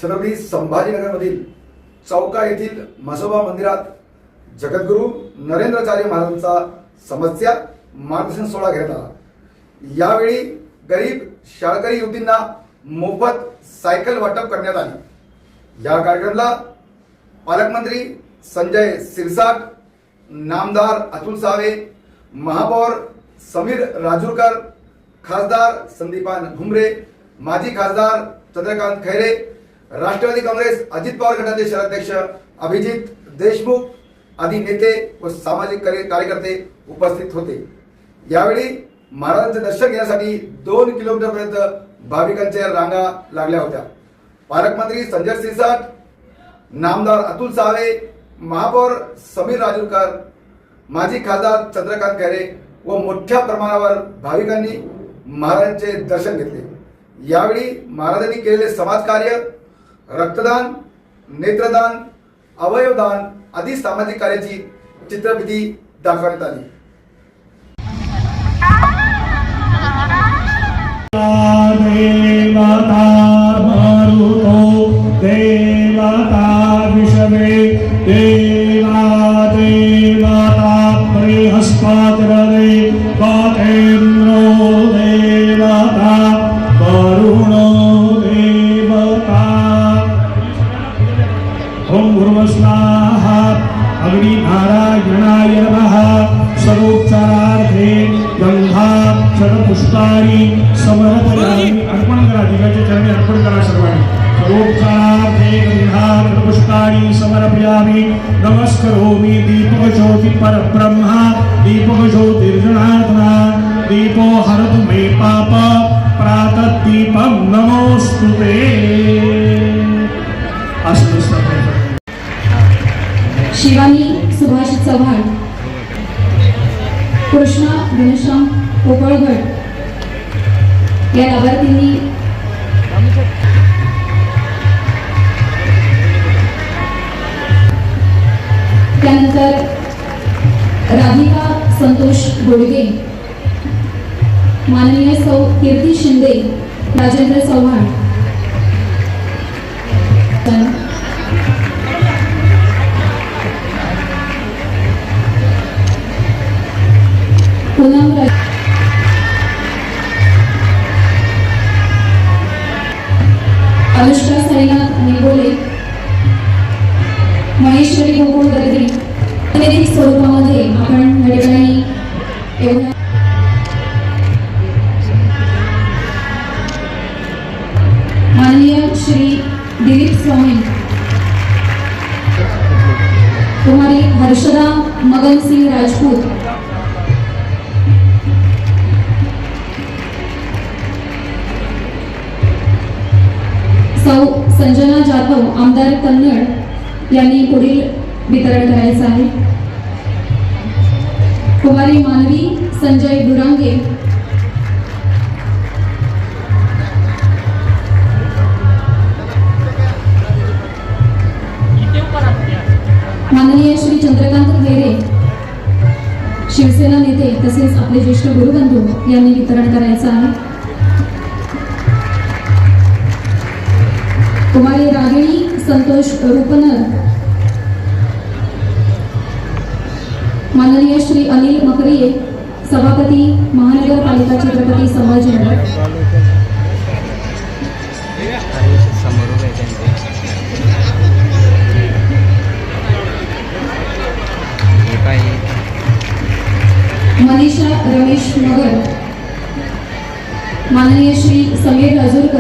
छत्रपती संभाजीनगरमधील चौका येथील म्हसोबा मंदिरात जगद्गुरू नरेंद्राचार्य महाराजांचा समस्या मार्गदर्शन सोहळा घेण्यात आला। यावेळी गरीब शाळकरी युवतींना मोफत सायकल वाटप करण्यात आली। या कार्यक्रमाला पालकमंत्री संजय सिरसाट, नामदार अतुल सावे, महापौर समीर राजूरकर, खासदार संदीपान भुमरे, माजी खासदार चंद्रकांत खैरे, राष्ट्रवादी काँग्रेस अजित पवार गटाचे शहराध्यक्ष अभिजित देशमुख आदी नेते व सामाजिक कार्यकर्ते उपस्थित होते। यावेळी महाराजांचे दर्शन घेण्यासाठी 2 किलोमीटरपर्यंत भाविकांच्या रांगा लागल्या होत्या। पालकमंत्री संजय सिरसाट, नामदार अतुल सावे, महापौर समीर राजूरकर, माजी खासदार चंद्रकांत खैरे व मोठ्या प्रमाणावर भाविकांनी महाराजांचे दर्शन घेतले। यावेळी महाराजांनी केलेले समाजकार्य, रक्तदान, नेत्रदान, अवयवदान आदी सामाजिक कार्याची चित्रफिती दाखवण्यात आली। देवता मारुतो देवता विषमे देवा देवता बृहस्पतिर्दे कातेन्द्रो देवता वरुणो देवता। ओम भूर्भुवस्वाहा अग्निनारायणाय नमः। सर्वोपचारार्थे पुष्पाणी समर्पयामि। अर्पण करा, दिव्याच्या चरणी अर्पण करा सर्वांनी। सर्वोपचारार्थे पुष्पाणी समर्पयामि। नमस्करोमि दीपज्योति परब्रह्म दीपज्योतिर्जनार्दना दीपो हरतु मे पाप प्रातद्दीपं नमोस्तुते। शिवानी सुभाष चव्हाण, कृष्णा घनश्याम पोपळगड या लाभार्थींनी त्यानंतर राधिका संतोष गोडगे, माननीय सौ कीर्ती शिंदे, राजेंद्र चव्हाण, पूनम अनुष्का साईनाथ निगोले, महेश्वरी गोकुळ गद्री स्वरूपामध्ये आपण या ठिकाणी एवढ्या माननीय श्री दिलीप स्वामी, कुमारी हर्षदा मगन सिंह राजपूत, सौ संजना जाधव आमदार कन्नड यांनी पुढील वितरण करायचं आहे। कुमारी मानवी संजय बुरांगे, माननीय श्री चंद्रकांत खैरे शिवसेना नेते तसेच आपले ज्येष्ठ गुरुबंधू यांनी वितरण करायचं आहे। कुमारी रागिणी संतोष रुपनर, माननीय श्री अनिल मकरिये सभापती महानगरपालिका छत्रपती संभाजीनगर, मनीषा रमेश नगर, माननीय श्री समीर राजूरकर